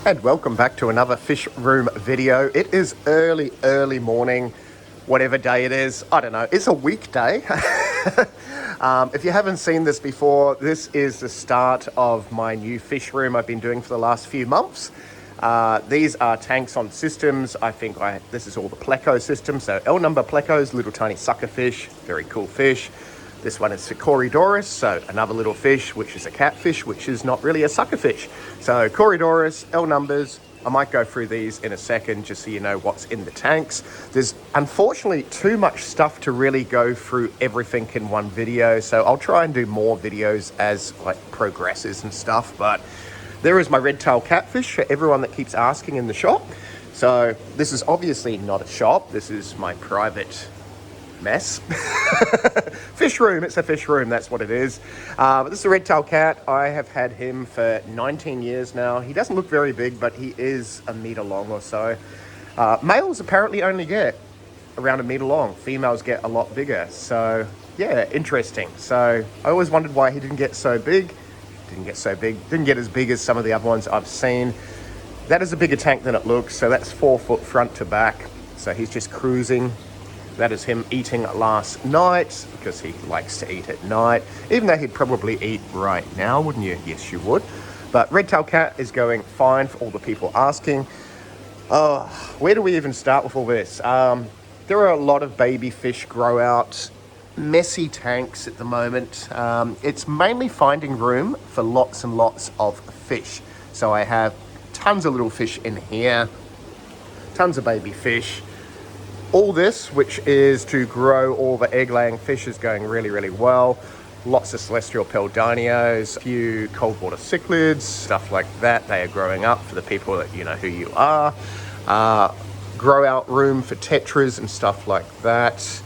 And welcome back to another fish room video. It is early morning, whatever day it is. I don't know, it's a weekday. If you haven't seen this before, this is the start of my new fish room I've been doing for the last few months. These are tanks on systems. This is all the Pleco system. So L number Plecos, little tiny sucker fish, very cool fish. This one is Cichlids, so another little fish, which is a catfish, which is not really a sucker fish. So Cichlids, L numbers. I might go through these in a second just so you know what's in the tanks. There's unfortunately too much stuff to really go through everything in one video, so I'll try and do more videos as like progresses and stuff. But there is my Redtail Catfish for everyone that keeps asking in the shop. So this is obviously not a shop. This is my private mess. Fish room, it's a fish room, that's what it is. But this is a Redtail cat. I have had him for 19 years now. He doesn't look very big, but he is a meter long or so. Males apparently only get around a meter long. Females get a lot bigger. So yeah, interesting. So I always wondered why he didn't get so big. Didn't get as big as some of the other ones I've seen. That is a bigger tank than it looks. So that's 4 foot front to back. So he's just cruising. That is him eating last night, because he likes to eat at night, even though he'd probably eat right now, wouldn't you? Yes, you would. But Redtail Cat is going fine for all the people asking. Oh, where do we even start with all this? There are a lot of baby fish grow out, messy tanks at the moment. It's mainly finding room for lots and lots of fish. So I have tons of little fish in here, tons of baby fish. All this, which is to grow all the egg-laying fish, is going really well. Lots of celestial peldanios, a few cold water cichlids, stuff like that. They are growing up for the people that you know who you are. Grow out room for tetras and stuff like that.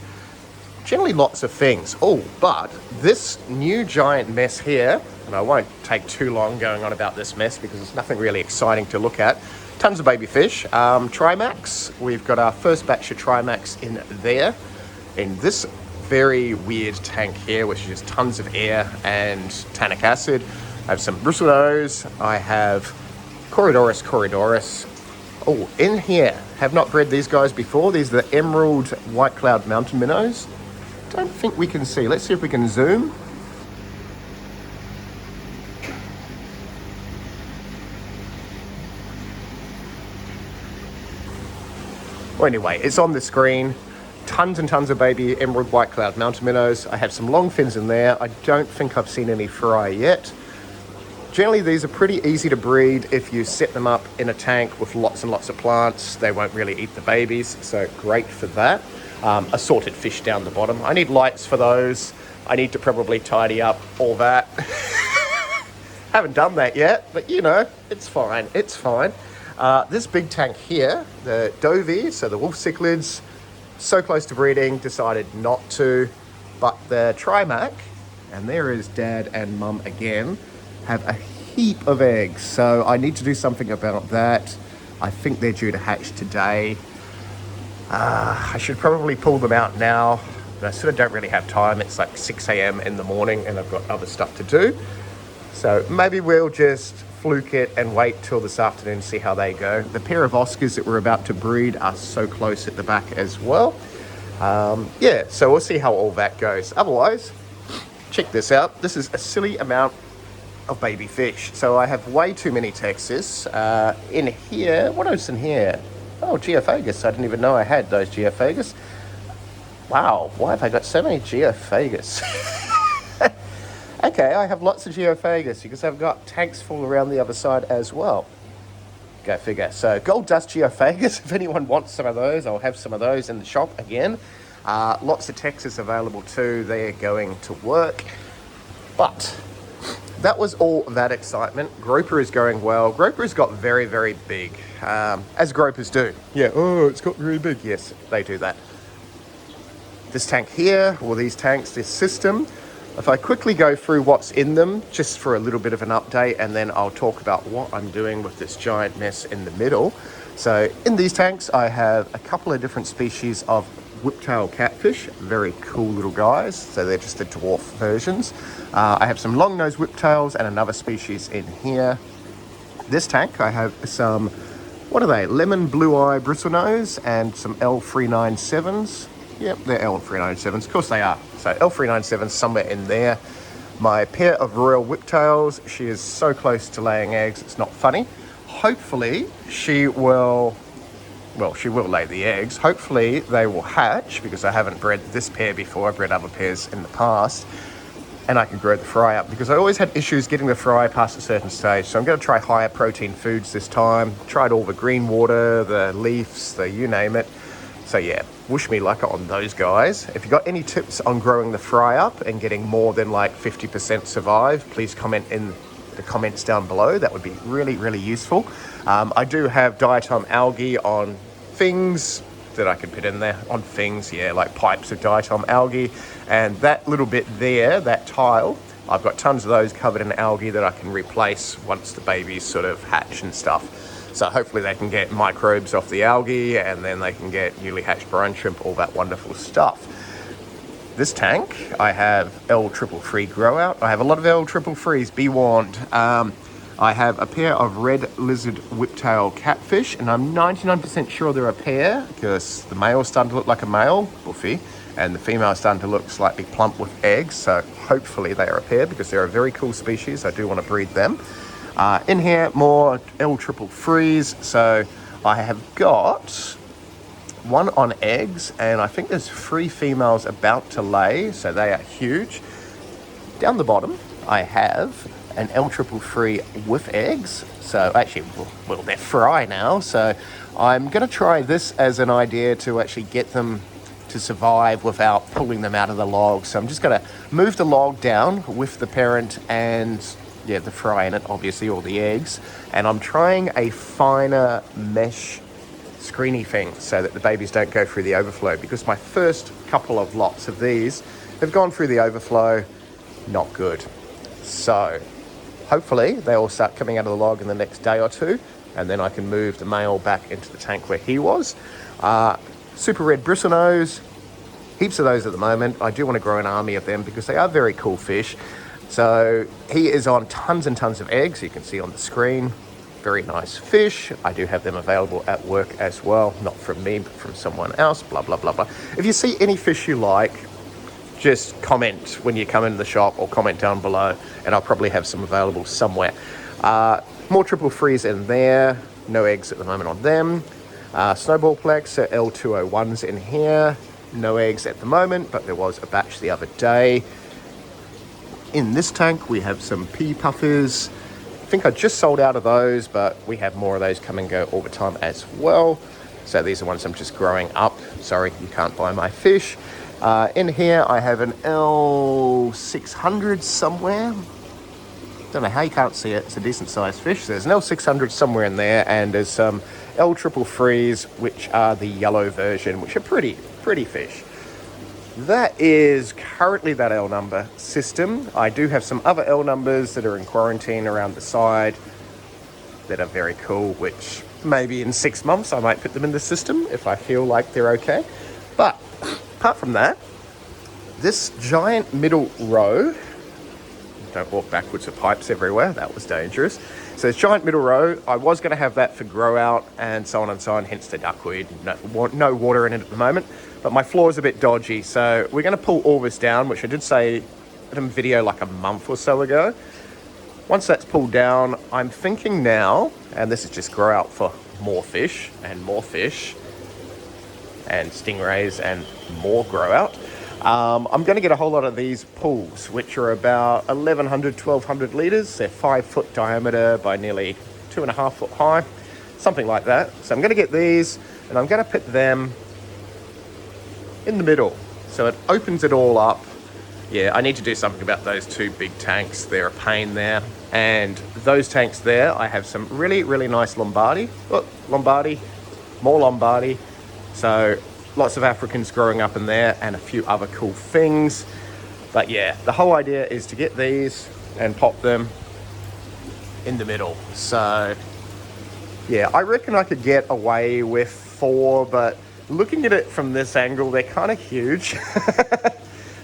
Generally lots of things. Oh, but this new giant mess here, and I won't take too long going on about this mess because it's nothing really exciting to look at. Tons of baby fish. Trimax. We've got our first batch of Trimax in there. In this very weird tank here, which is just tons of air and tannic acid. I have some bristlenose. I have Corridorus. Oh, in here, have not bred these guys before. These are the Emerald White Cloud Mountain Minnows. Don't think we can see. Let's see if we can zoom. Well, anyway, it's on the screen. Tons and tons of baby Emerald White Cloud Mountain Minnows. I have some long fins in there. I don't think I've seen any fry yet. Generally, these are pretty easy to breed if you set them up in a tank with lots and lots of plants. They won't really eat the babies, so great for that. Assorted fish down the bottom. I need lights for those. I need to probably tidy up all that. Haven't done that yet, but you know, it's fine. It's fine. This big tank here, the Dovey, so the wolf cichlids, so close to breeding, decided not to. But the Trimac, and there is Dad and Mum again, have a heap of eggs. So I need to do something about that. I think they're due to hatch today. I should probably pull them out now, but I sort of don't really have time. It's like 6 a.m. in the morning and I've got other stuff to do. So maybe we'll just fluke it and wait till this afternoon to see how they go. The pair of Oscars that we're about to breed are so close at the back as well. Yeah, so we'll see how all that goes. Otherwise, check this out. This is a silly amount of baby fish. So I have way too many Texas. In here, what else in here? Oh, Geophagus. I didn't even know I had those Geophagus. Wow, why have I got so many Geophagus? Okay, I have lots of Geophagus because I've got tanks full around the other side as well. Go figure. So gold dust Geophagus, if anyone wants some of those, I'll have some of those in the shop again. Lots of Texas available too. They're going to work. But that was all that excitement. Grouper is going well. Grouper has got very big, as groupers do. Yeah, oh, it's got really big. Yes, they do that. This tank here, or these tanks, this system, if I quickly go through what's in them, just for a little bit of an update, and then I'll talk about what I'm doing with this giant mess in the middle. So in these tanks, I have a couple of different species of whiptail catfish, very cool little guys. So they're just the dwarf versions. I have some long-nosed whiptails and another species in here. This tank, I have some, what are they? Lemon blue eye bristlenose and some L397s. Yep, they're L397s. Of course they are. So L397s somewhere in there. My pair of royal whiptails. She is so close to laying eggs, it's not funny. Hopefully she will lay the eggs. Hopefully they will hatch, because I haven't bred this pair before. I've bred other pairs in the past. And I can grow the fry up, because I always had issues getting the fry past a certain stage. So I'm going to try higher protein foods this time. Tried all the green water, the leaves, the you name it. So yeah, wish me luck on those guys. If you got any tips on growing the fry up and getting more than like 50% survive, please comment in the comments down below. That would be really, really useful. I do have diatom algae on things that I could put in there. On things, yeah, like pipes of diatom algae. And that little bit there, that tile, I've got tons of those covered in algae that I can replace once the babies sort of hatch and stuff. So hopefully they can get microbes off the algae, and then they can get newly hatched brine shrimp, all that wonderful stuff. This tank, I have L333 grow out. I have a lot of L333s, be warned. I have a pair of red lizard whiptail catfish, and I'm 99% sure they're a pair, because the male's starting to look like a male, buffy, and the female's starting to look slightly plump with eggs. So hopefully they are a pair, because they're a very cool species. I do want to breed them. In here, more L333s. So I have got one on eggs, and I think there's 3 females about to lay, so they are huge. Down the bottom, I have an L333 with eggs. So actually, well, they're fry now. So I'm going to try this as an idea to actually get them to survive without pulling them out of the log. So I'm just going to move the log down with the parent and yeah, the fry in it, obviously, or the eggs. And I'm trying a finer mesh screeny thing so that the babies don't go through the overflow, because my first couple of lots of these have gone through the overflow. Not good. So hopefully they all start coming out of the log in the next day or two, and then I can move the male back into the tank where he was. Super red bristlenose, heaps of those at the moment. I do want to grow an army of them because they are very cool fish. So he is on tons and tons of eggs, you can see on the screen. Very nice fish. I do have them available at work as well, not from me, but from someone else, blah, blah, blah, blah. If you see any fish you like, just comment when you come into the shop, or comment down below, and I'll probably have some available somewhere. More 333s in there. No eggs at the moment on them. Snowball Plex, so L201s in here. No eggs at the moment, but there was a batch the other day. In this tank, we have some pea puffers. I think I just sold out of those, but we have more of those come and go all the time as well. So these are ones I'm just growing up. Sorry, you can't buy my fish. In here, I have an L600 somewhere. Don't know how you can't see it. It's a decent sized fish. There's an L600 somewhere in there, and there's some L333s, which are the yellow version, which are pretty fish. That is currently that L number system. I do have some other L numbers that are in quarantine around the side that are very cool, which maybe in 6 months I might put them in the system if I feel like they're okay. But apart from that, this giant middle row, don't walk backwards with pipes everywhere, that was dangerous. So this giant middle row, I was going to have that for grow out and so on and so on, hence the duckweed. No water in it at the moment, but my floor is a bit dodgy. So we're going to pull all this down, which I did say in a video like a month or so ago. Once that's pulled down, I'm thinking now, and this is just grow out for more fish and stingrays and more grow out. I'm going to get a whole lot of these pools, which are about 1,100, 1,200 litres. They're 5 foot diameter by nearly 2.5 foot high, something like that. So I'm going to get these, and I'm going to put them in the middle, so it opens it all up. Yeah, I need to do something about those 2 big tanks. They're a pain there. And those tanks there, I have some really, really nice Lombardi. Look, Lombardi, more Lombardi. So lots of Africans growing up in there and a few other cool things. But yeah, the whole idea is to get these and pop them in the middle. So yeah, I reckon I could get away with 4, but looking at it from this angle, they're kind of huge.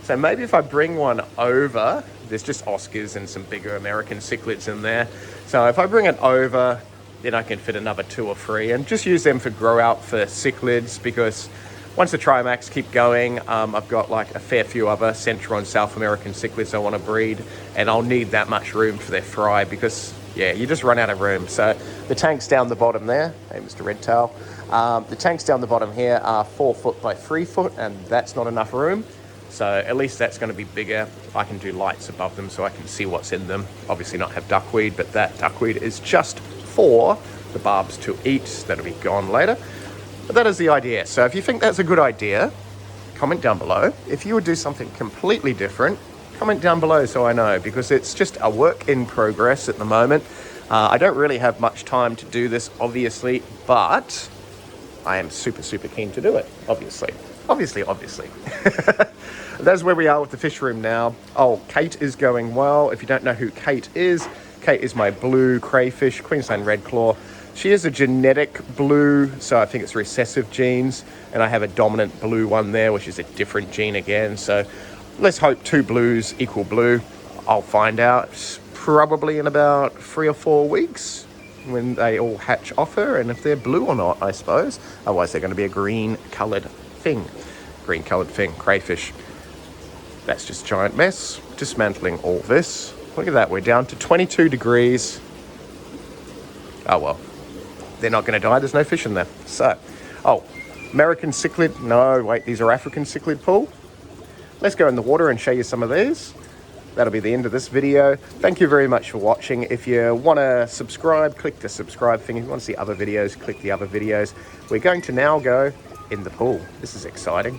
So maybe if I bring one over There's just Oscars and some bigger American cichlids in there. So if I bring it over, then I can fit another 2 or 3 and just use them for grow out for cichlids, because once the Trimax keep going, I've got like a fair few other Central and South American cichlids I want to breed, and I'll need that much room for their fry because, yeah, you just run out of room. So the tanks down the bottom there, hey Mr. Redtail, the tanks down the bottom here are 4 foot by 3 foot, and that's not enough room. So at least that's going to be bigger. I can do lights above them so I can see what's in them. Obviously not have duckweed, but that duckweed is just for the barbs to eat. That'll be gone later. But that is the idea. So if you think that's a good idea, comment down below. If you would do something completely different, comment down below so I know, because it's just a work in progress at the moment. I don't really have much time to do this, obviously, but I am super, super keen to do it, obviously. Obviously. That's where we are with the fish room now. Oh, Kate is going well. If you don't know who Kate is my blue crayfish, Queensland red claw. She is a genetic blue, so I think it's recessive genes, and I have a dominant blue one there, which is a different gene again. So let's hope 2 blues equal blue. I'll find out probably in about 3 or 4 weeks when they all hatch off her, and if they're blue or not, I suppose. Otherwise, they're going to be a green-coloured thing. Green-coloured thing, crayfish. That's just a giant mess. Dismantling all this. Look at that, we're down to 22 degrees. Oh well. They're not going to die, there's no fish in there. So, oh, American cichlid. No, wait, these are African cichlid pool. Let's go in the water and show you some of these. That'll be the end of this video. Thank you very much for watching. If you want to subscribe, click the subscribe thing. If you want to see other videos, click the other videos. We're going to now go in the pool. This is exciting.